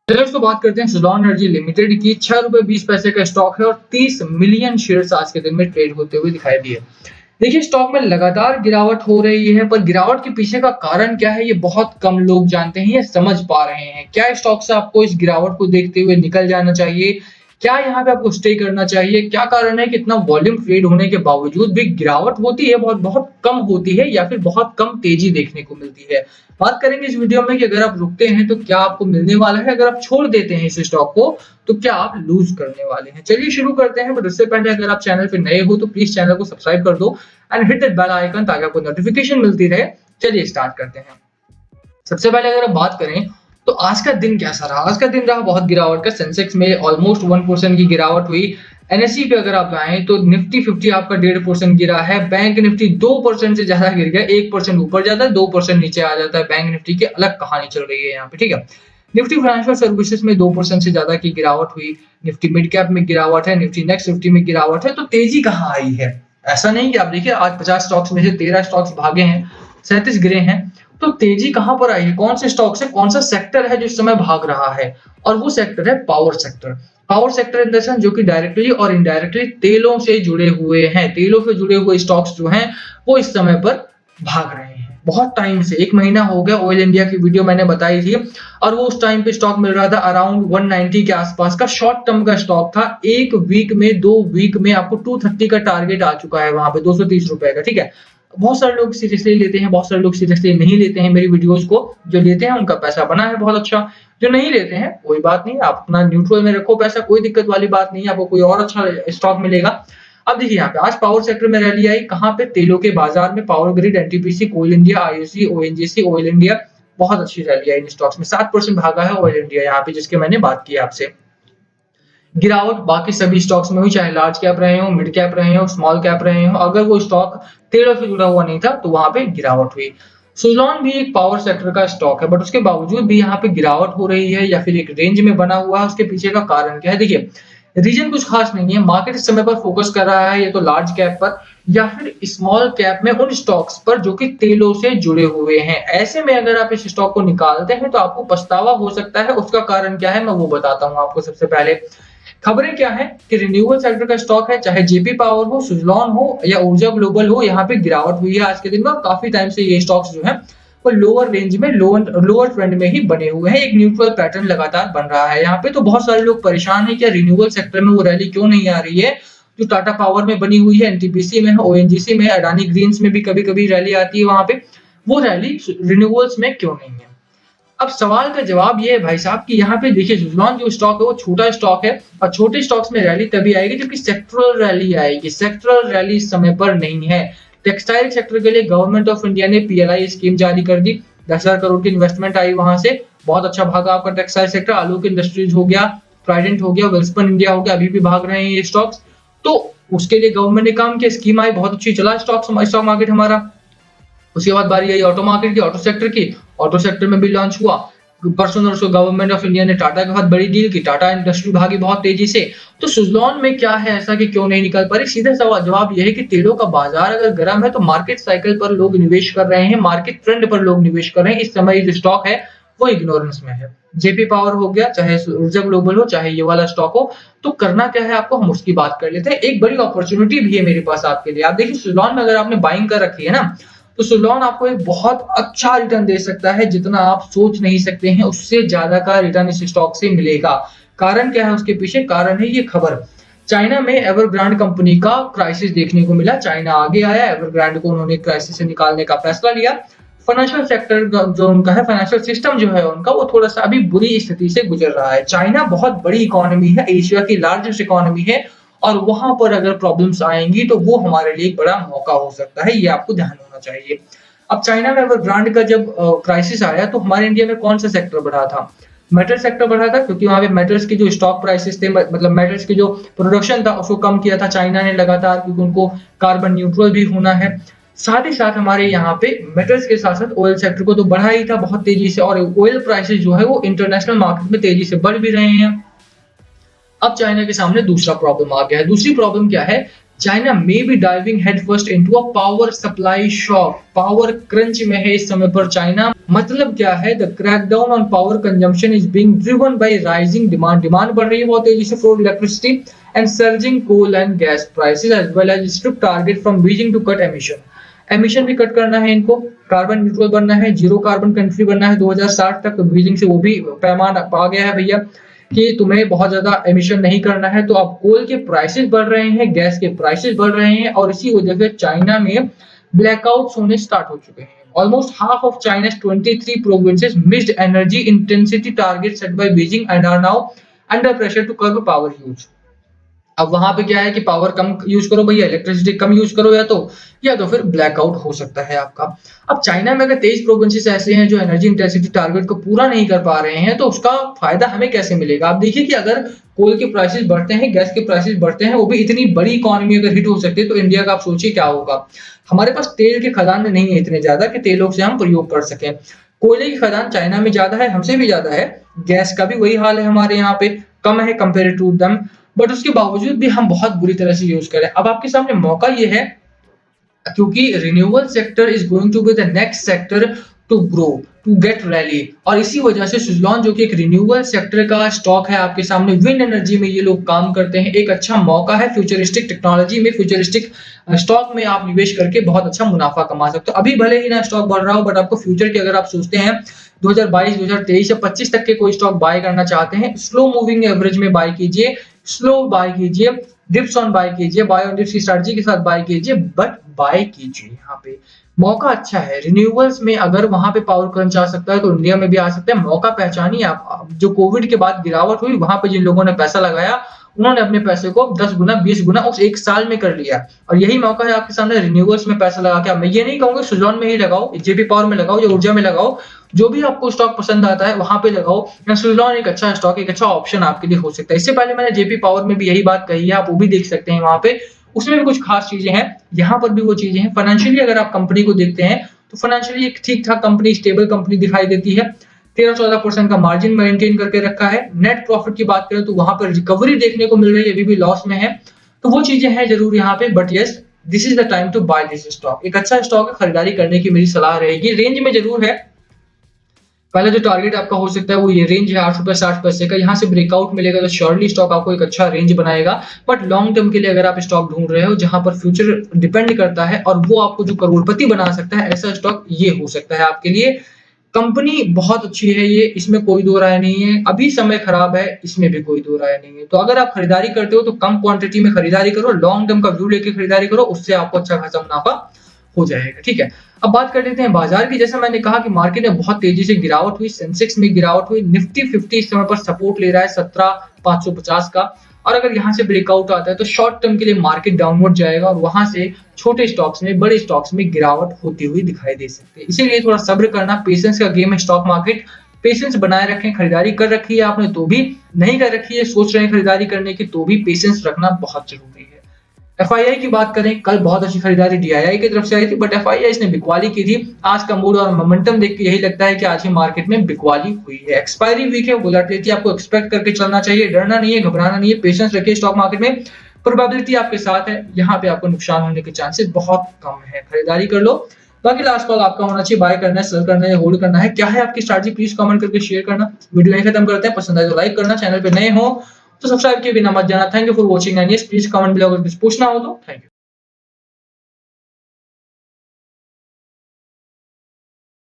चलिए दोस्तों बात करते हैं सुज़लॉन एनर्जी लिमिटेड की। ₹6.20 का स्टॉक है और 30 मिलियन शेयर्स आज के दिन में ट्रेड होते हुए दिखाई दिए। देखिए स्टॉक में लगातार गिरावट हो रही है, पर गिरावट के पीछे का कारण क्या है ये बहुत कम लोग जानते हैं या समझ पा रहे हैं। क्या स्टॉक से आपको इस गिरावट को देखते हुए निकल जाना चाहिए? क्या यहाँ पे आपको स्टे करना चाहिए? क्या कारण है कि इतना वॉल्यूम ट्रेड होने के बावजूद भी गिरावट होती है, बहुत बहुत कम होती है या फिर बहुत कम तेजी देखने को मिलती है? बात करेंगे इस वीडियो में कि अगर आप रुकते हैं तो क्या आपको मिलने वाला है, अगर आप छोड़ देते हैं इस स्टॉक को तो क्या आप लूज करने वाले हैं। चलिए शुरू करते हैं, बट उससे पहले अगर आप चैनल पे नए हो तो प्लीज चैनल को सब्सक्राइब कर दो and hit that bell icon ताकि आपको नोटिफिकेशन मिलती रहे। चलिए स्टार्ट करते हैं। सबसे पहले अगर आप बात करें तो आज का दिन कैसा रहा? आज का दिन रहा बहुत गिरावट का। सेंसेक्स में ऑलमोस्ट 1% की गिरावट हुई। एनएसई पे अगर आप आए तो निफ्टी 50 आपका 1.5% गिरा है। बैंक निफ्टी 2% से ज्यादा गिर गया। 1% ऊपर जाता है, 2% नीचे आ जाता है। बैंक निफ्टी की अलग कहानी चल रही है यहाँ पे, ठीक है। निफ्टी फाइनेंशियल सर्विसेज में 2% से ज्यादा की गिरावट हुई। निफ्टी मिड कैप में गिरावट है, निफ्टी नेक्स्ट 50 में गिरावट है। तो तेजी कहाँ आई है? ऐसा नहीं कि आप देखिए आज 50 स्टॉक्स में से 13 स्टॉक्स भागे हैं, 37 गिरे हैं। तो तेजी कहां पर आई है? कौन से स्टॉक से, कौन सा सेक्टर है जो इस समय भाग रहा है? और वो सेक्टर है power sector. Power sector in the sense जो कि डायरेक्टली और इनडायरेक्टली तेलों से जुड़े हुए हैं। तेलों से जुड़े हुए स्टॉक्स जो हैं वो इस समय पर भाग रहे हैं। बहुत टाइम से 1 महीना हो गया, ऑयल इंडिया की वीडियो मैंने बताई थी और वो उस टाइम पे स्टॉक मिल रहा था अराउंड 190 के आसपास का। शॉर्ट टर्म का स्टॉक था। 1 वीक में 2 वीक में आपको 230 का टारगेट आ चुका है वहां पे, 230 रुपए का, ठीक है। बहुत सारे लोग सीरियसली लेते हैं, बहुत सारे लोग सीरियसली नहीं लेते हैं मेरी वीडियोस को। जो लेते हैं उनका पैसा बना है बहुत अच्छा। जो नहीं लेते हैं कोई बात नहीं, आप अपना न्यूट्रल में रखो पैसा, कोई दिक्कत वाली बात नहीं है। आपको कोई और अच्छा स्टॉक मिलेगा। अब देखिए यहाँ पे आज पावर सेक्टर में रैली आई। कहाँ पे? तेलों के बाजार में। Power grid, NTPC, Coal India, IOC, ONGC, Oil India, बहुत अच्छी रैली आई इन स्टॉक्स में। 7% भागा है ऑयल इंडिया यहाँ पे, जिसके मैंने बात की आपसे। गिरावट बाकी सभी स्टॉक्स में हुई, चाहे लार्ज कैप रहे हो, मिड कैप रहे हो, स्मॉल कैप रहे हो। अगर वो स्टॉक तेलों से जुड़ा हुआ नहीं था तो वहां पे गिरावट हुई। सुज़लॉन भी एक पावर सेक्टर का स्टॉक है, बट उसके बावजूद भी यहाँ पे गिरावट हो रही है या फिर एक रेंज में बना हुआ है। उसके पीछे का कारण क्या है? देखिए रीजन कुछ खास नहीं है। मार्केट इस समय पर फोकस कर रहा है या तो लार्ज कैप पर या फिर स्मॉल कैप में, उन स्टॉक्स पर जो कि तेलों से जुड़े हुए हैं। ऐसे में अगर आप इस स्टॉक को निकालते हैं तो आपको पछतावा हो सकता है। उसका कारण क्या है मैं वो बताता हूँ आपको। सबसे पहले खबरें क्या है कि रिन्यूएबल सेक्टर का स्टॉक है, चाहे जेपी पावर हो, सुज़लॉन हो या ऊर्जा ग्लोबल हो, यहाँ पे गिरावट हुई है आज के दिन में। और काफी टाइम से ये स्टॉक्स जो है वो लोअर रेंज में, लोअर ट्रेंड में ही बने हुए हैं। एक न्यूट्रल पैटर्न लगातार बन रहा है यहाँ पे। तो बहुत सारे लोग परेशान है कि रिन्यूएबल सेक्टर में वो रैली क्यों नहीं आ रही है जो टाटा पावर में बनी हुई है, एनटीपीसी में है, ओएनजीसी में, अडानी ग्रीन्स में भी कभी कभी रैली आती है। वहां पे वो रैली रिन्यूएबल्स में क्यों नहीं है? अब सवाल का जवाब ये है भाई साहब कि यहाँ पे देखिए सुज़लॉन जो स्टॉक है वो छोटा स्टॉक है और छोटे स्टॉक्स में रैली तभी आएगी जबकि सेक्टरल रैली आएगी। सेक्टरल रैली इस समय पर नहीं है। टेक्सटाइल सेक्टर के लिए गवर्नमेंट ऑफ इंडिया ने पीएलआई स्कीम जारी कर दी। 10,000 करोड़ की इन्वेस्टमेंट आई वहां से। बहुत अच्छा भागा आपका टेक्सटाइल सेक्टर। आलोक इंडस्ट्रीज हो गया, ट्राइडेंट हो गया, वेल्सपन इंडिया हो गया, अभी भी भाग रहे हैं ये स्टॉक्स। तो उसके लिए गवर्नमेंट ने काम किया, स्कीम आई, बहुत अच्छी चला स्टॉक मार्केट हमारा। उसके बाद बारी आई ऑटो मार्केट की, ऑटो सेक्टर की। ऑटो सेक्टर में भी लॉन्च हुआ। परसों नरसों गवर्नमेंट ऑफ इंडिया ने टाटा के साथ बड़ी डील की। टाटा इंडस्ट्री भागी बहुत तेजी से। तो सुज़लॉन में क्या है ऐसा कि क्यों नहीं निकल पा रही? सीधा सवाल जवाब यह है कि तेलों का बाजार अगर गर्म है तो मार्केट साइकिल पर लोग निवेश कर रहे हैं, मार्केट ट्रेंड पर लोग निवेश कर रहे हैं। इस समय जो स्टॉक है वो इग्नोरेंस में है। जेपी पावर हो गया, चाहे ऊर्जा ग्लोबल हो, चाहे ये वाला स्टॉक हो। तो करना क्या है आपको, हम उसकी बात कर लेते हैं। एक बड़ी अपॉर्चुनिटी भी है मेरे पास आपके लिए। आप देखिए सुज़लॉन में अगर आपने बाइंग कर रखी है ना तो सुज़लॉन आपको एक बहुत अच्छा रिटर्न दे सकता है। जितना आप सोच नहीं सकते हैं उससे ज्यादा का रिटर्न इस स्टॉक से मिलेगा। कारण क्या है उसके पीछे? कारण है ये खबर। चाइना में एवरग्रांड कंपनी का क्राइसिस देखने को मिला। चाइना आगे आया, एवरग्रांड को उन्होंने क्राइसिस से निकालने का फैसला लिया। फाइनेंशियल सेक्टर जो उनका है, फाइनेंशियल सिस्टम जो है उनका, वो थोड़ा सा अभी बुरी स्थिति से गुजर रहा है। चाइना बहुत बड़ी इकोनॉमी है, एशिया की लार्जेस्ट इकोनॉमी है और वहां पर अगर प्रॉब्लम्स आएंगी तो वो हमारे लिए एक बड़ा मौका हो सकता है। ये आपको ध्यान होना चाहिए। अब चाइना में एवरग्रांड का जब क्राइसिस आया तो हमारे इंडिया में कौन सा सेक्टर बढ़ा था? मेटल सेक्टर बढ़ा था, क्योंकि वहां पे मेटल्स की जो स्टॉक प्राइसेस थे, मतलब मेटल्स की जो प्रोडक्शन था उसको कम किया था चाइना ने लगातार, क्योंकि उनको कार्बन न्यूट्रल भी होना है। साथ ही साथ हमारे यहाँ पे मेटल्स के साथ साथ ऑयल सेक्टर को तो बढ़ा ही था बहुत तेजी से, और ऑयल प्राइसेस जो है वो इंटरनेशनल मार्केट में तेजी से बढ़ भी रहे हैं। अब चाइना के सामने दूसरा प्रॉब्लम आ गया है। दूसरी प्रॉब्लम क्या है China may be diving headfirst into a power supply shock. Power crunch में है इस समय पर चाइना। मतलब क्या है, the crackdown on power consumption is being driven by rising demand. Demand बढ़ रही है बहुत तेजी से for electricity and surging coal and gas prices as well as strict target from Beijing to cut emission भी कट करना है इनको, कार्बन न्यूट्रल बनना है, जीरो कार्बन कंट्री बनना है 2060 तक। तो बीजिंग से वो भी पैमाना आ गया है भैया कि तुम्हें बहुत ज्यादा एमिशन नहीं करना है। तो अब कोल के प्राइसेस बढ़ रहे हैं, गैस के प्राइसेस बढ़ रहे हैं और इसी वजह से चाइना में ब्लैकआउट्स होने स्टार्ट हो चुके हैं। Almost half of China's 23 provinces missed energy intensity targets set by Beijing and are now under pressure to curb power use। अब वहां पे क्या है कि पावर कम यूज करो भैया, इलेक्ट्रिसिटी कम यूज करो, या तो फिर ब्लैकआउट हो सकता है आपका। अब चाइना में अगर 23 प्रोविंसेस ऐसे हैं जो एनर्जी इंटेंसिटी टारगेट को पूरा नहीं कर पा रहे हैं, तो उसका फायदा हमें कैसे मिलेगा। आप देखिए कि अगर कोल के प्राइसेस बढ़ते हैं, गैस के प्राइसेस बढ़ते हैं, वो भी इतनी बड़ी इकोनॉमी अगर हिट हो सकती है, तो इंडिया का आप सोचिए क्या होगा। हमारे पास तेल के खदान नहीं है इतने ज्यादा कि तेलों से हम प्रयोग कर सकें। कोयले की खदान चाइना में ज्यादा है, हमसे भी ज्यादा है। गैस का भी वही हाल है, हमारे यहाँ पे कम है कंपेयर टू दम, बट उसके बावजूद भी हम बहुत बुरी तरह से यूज करें। अब आपके सामने मौका ये है, क्योंकि renewable sector is going to be the next sector to grow, to get rally, और इसी वजह से सुजलॉन जो कि एक रिन्यूएबल सेक्टर का स्टॉक है आपके सामने, विंड एनर्जी में ये लोग काम करते हैं, एक अच्छा मौका है। फ्यूचरिस्टिक टेक्नोलॉजी में, फ्यूचरिस्टिक स्टॉक में आप निवेश करके बहुत अच्छा मुनाफा कमा सकते हो। अभी भले ही ना स्टॉक बढ़ रहा हो, बट आपको फ्यूचर की अगर आप सोचते हैं 2022, 2023 या 25 तक के कोई स्टॉक बाय करना चाहते हैं, स्लो मूविंग एवरेज में बाय कीजिए, स्लो बाय कीजिए, डिप्स ऑन बाय कीजिए, बाय ऑन डिप्स की स्ट्रेटजी के साथ बाय कीजिए, बट बाय कीजिए। यहाँ पे मौका अच्छा है। रिन्यूएबल्स में अगर वहां पे पावर क्रंच आ सकता है, तो इंडिया में भी आ सकता है। मौका पहचानिए आप। जो कोविड के बाद गिरावट हुई, वहां पे जिन लोगों ने पैसा लगाया, उन्होंने अपने पैसे को 10 गुना 20 गुना उस एक साल में कर लिया, और यही मौका है आपके सामने रिन्यूएबल्स में पैसा लगा के। मैं ये नहीं कहूंगा सुजलॉन में ही लगाओ, जेपी पावर में लगाओ या ऊर्जा में लगाओ, जो भी आपको स्टॉक पसंद आता है वहां पे लगाओ। सुजलॉन एक अच्छा स्टॉक, एक अच्छा ऑप्शन आपके लिए हो सकता है। इससे पहले मैंने जेपी पावर में भी यही बात कही है, आप वो भी देख सकते हैं वहां पे। उसमें भी कुछ खास चीजें हैं, यहाँ पर भी वो चीजें हैं। फाइनेंशियली अगर आप कंपनी को देखते हैं, तो फाइनेंशियली एक ठीक ठाक कंपनी, स्टेबल कंपनी दिखाई देती है। 13-14% का मार्जिन मेंटेन करके रखा है। नेट प्रॉफिट की बात करें तो वहां पर रिकवरी देखने को मिल रही है, अभी भी लॉस में है। तो वो चीजें हैं जरूर यहाँ पे, but yes, this is the time to buy this stock. एक अच्छा स्टॉक है, खरीदारी करने की मेरी सलाह रहेगी। रेंज में जरूर है, पहले जो टारगेट आपका हो सकता है वो ये रेंज है 8 रुपए 60 पैसे का। यहाँ से ब्रेकआउट मिलेगा तो श्योरली स्टॉक आपको एक अच्छा रेंज बनाएगा। बट लॉन्ग टर्म के लिए अगर आप स्टॉक ढूंढ रहे हो जहां पर फ्यूचर डिपेंड करता है और वो आपको जो करोड़पति बना सकता है, ऐसा स्टॉक ये हो सकता है आपके लिए। कंपनी बहुत अच्छी है ये, इसमें कोई दो राय नहीं है। अभी समय खराब है, इसमें भी कोई दो राय नहीं है। तो अगर आप खरीदारी करते हो तो कम क्वांटिटी में खरीदारी करो, लॉन्ग टर्म का व्यू लेके खरीदारी करो, उससे आपको अच्छा खासा मुनाफा हो जाएगा। ठीक है, अब बात कर लेते हैं बाजार की। जैसे मैंने कहा कि मार्केट में बहुत तेजी से गिरावट हुई, सेंसेक्स में गिरावट हुई, निफ्टी 50 इस समय पर सपोर्ट ले रहा है 17,550 का। और अगर यहाँ से ब्रेकआउट आता है तो शॉर्ट टर्म के लिए मार्केट डाउनवर्ड जाएगा, और वहां से छोटे स्टॉक्स में, बड़े स्टॉक्स में गिरावट होती हुई दिखाई दे सकती है। इसीलिए थोड़ा सब्र करना, पेशेंस का गेम है स्टॉक मार्केट। पेशेंस बनाए रखें। खरीदारी कर रखी है आपने तो भी, नहीं कर रखी है, सोच रहे हैं खरीदारी करने की, तो भी पेशेंस रखना बहुत जरूरी है। एफआईआई की बात करें, कल बहुत अच्छी खरीदारी डीआईआई की तरफ से आई थी, बट एफआईआई इसने बिकवाली की थी। आज का मूड और मोमेंटम देख के यही लगता है कि आज ही मार्केट में बिकवाली हुई है। एक्सपायरी वीक है, वोलेटिलिटी आपको एक्सपेक्ट करके चलना चाहिए, डरना नहीं है, घबराना नहीं है, पेशेंस रखिए स्टॉक मार्केट में। प्रोबेबिलिटी आपके साथ है, यहाँ पे आपको नुकसान होने के चांसेस बहुत कम है। खरीदारी कर लो। बाकी लास्ट कॉल आपका होना चाहिए, बाय करना है, सेल करना है, होल्ड करना है, क्या है आपकी स्ट्रैटेजी, प्लीज कमेंट करके शेयर करना। वीडियो यहीं खत्म करते हैं। पसंद आए तो लाइक करना, चैनल पे नए हो तो सब्सक्राइब किए बिना मत जाना। Thank you for watching and yes, please comment below अगर कुछ पूछना हो तो। Thank you.